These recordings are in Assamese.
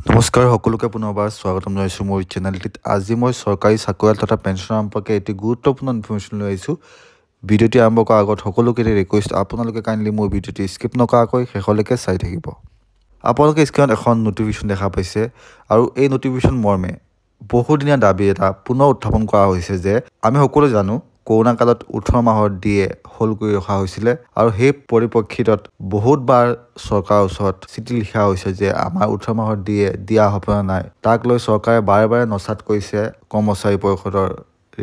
নমস্কাৰ সকলোকে পুনৰবাৰ স্বাগতম জনাইছোঁ মোৰ চেনেলটিত। আজি মই চৰকাৰী চাকৰিয়াল তথা পেঞ্চনৰ সম্পৰ্কে এটি গুৰুত্বপূৰ্ণ ইনফৰমেশ্যন লৈ আহিছোঁ। ভিডিঅ'টি আৰম্ভ কৰাৰ আগত সকলোকে ৰিকুৱেষ্ট, আপোনালোকে কাইণ্ডলি মোৰ ভিডিঅ'টি স্কিপ নকৰাকৈ শেষলৈকে চাই থাকিব। আপোনালোকে স্ক্ৰীনত এখন নটিফিকেশ্যন দেখা পাইছে আৰু এই নটিফিকেশ্যন মৰ্মে বহুদিনীয়া দাবী এটা পুনৰ উত্থাপন কৰা হৈছে যে আমি সকলোৱে জানো কৰোণা কালত 18 মাহৰ ডিএ হোল্ড কৰি ৰখা হৈছিলে আৰু সেই পৰিপ্ৰেক্ষিতত বহুতবাৰ চৰকাৰৰ ওচৰত চিঠি লিখা হৈছে যে আমাৰ 18 মাহৰ ডিএ দিয়া হ'ব নাই। তাক লৈ চৰকাৰে বাৰে বাৰে নচাত কৰিছে কৰ্মচাৰী পৰিষদৰ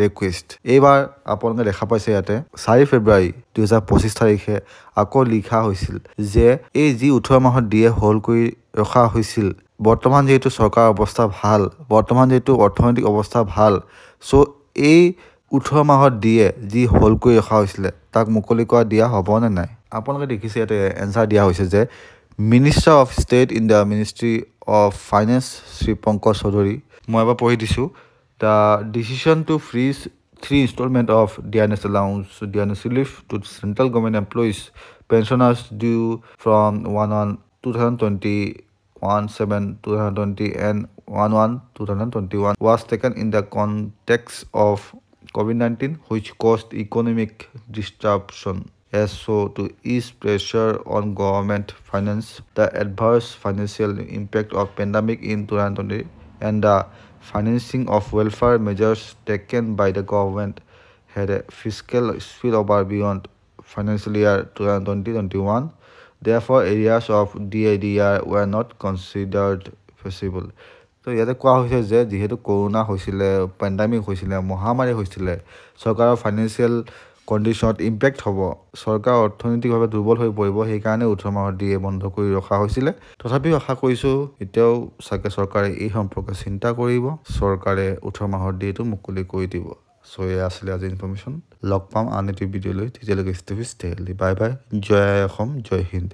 ৰিকুৱেষ্ট। এইবাৰ আপোনালোকে দেখা পাইছে ইয়াতে 4 ফেব্ৰুৱাৰী 2025 তাৰিখে আকৌ লিখা হৈছিল যে এই যি 18 মাহৰ ডিএ হোল্ড কৰি ৰখা হৈছিল, বৰ্তমান যেহেতু চৰকাৰৰ অৱস্থা ভাল, বৰ্তমান যেহেতু অৰ্থনৈতিক অৱস্থা ভাল, চ' এই 18 মাহৰ ডিএ যি হোল্ড কৰি ৰখা হৈছিলে তাক মুকলি কৰা দিয়া হ'ব নে নাই। আপোনালোকে দেখিছে ইয়াতে এনচাৰ দিয়া হৈছে যে minister of state in the ministry of finance Shri Pankaj Choudhury. মই এবাৰ পঢ়ি দিছোঁ। The decision to freeze 3 installment of DNS allowance, DNS relief to central government employees, pensioners due from 1/1/2021/7/2020 and 1/1/2021 was taken in the context of COVID-19, which caused economic disruption as so to ease pressure on government finance. The adverse financial impact of pandemic in 2020 and the financing of welfare measures taken by the government had a fiscal spillover beyond financial year 2020-21. Therefore, areas of DIDR were not considered feasible. তো ইয়াতে কোৱা হৈছে যে যিহেতু কৰোণা হৈছিলে, পেণ্ডামিক হৈছিলে, মহামাৰী হৈছিলে, চৰকাৰৰ ফাইনেন্সিয়েল কণ্ডিশ্যনত ইম্পেক্ট হ'ব, চৰকাৰ অৰ্থনৈতিকভাৱে দুৰ্বল হৈ পৰিব, সেইকাৰণে 18 মাহৰ ডিএ বন্ধ কৰি ৰখা হৈছিলে। তথাপিও আশা কৰিছোঁ এতিয়াও চাগে চৰকাৰে এই সম্পৰ্কে চিন্তা কৰিব, চৰকাৰে 18 মাহৰ ডিএটো মুকলি কৰি দিব। চ' এয়া আছিলে আজি ইনফৰমেশ্যন। লগ পাম আন এটি ভিডিঅ' লৈ, তেতিয়ালৈকে ষ্টে হেল্ডি। Bye bye. জয় অসম, জয় হিন্দ।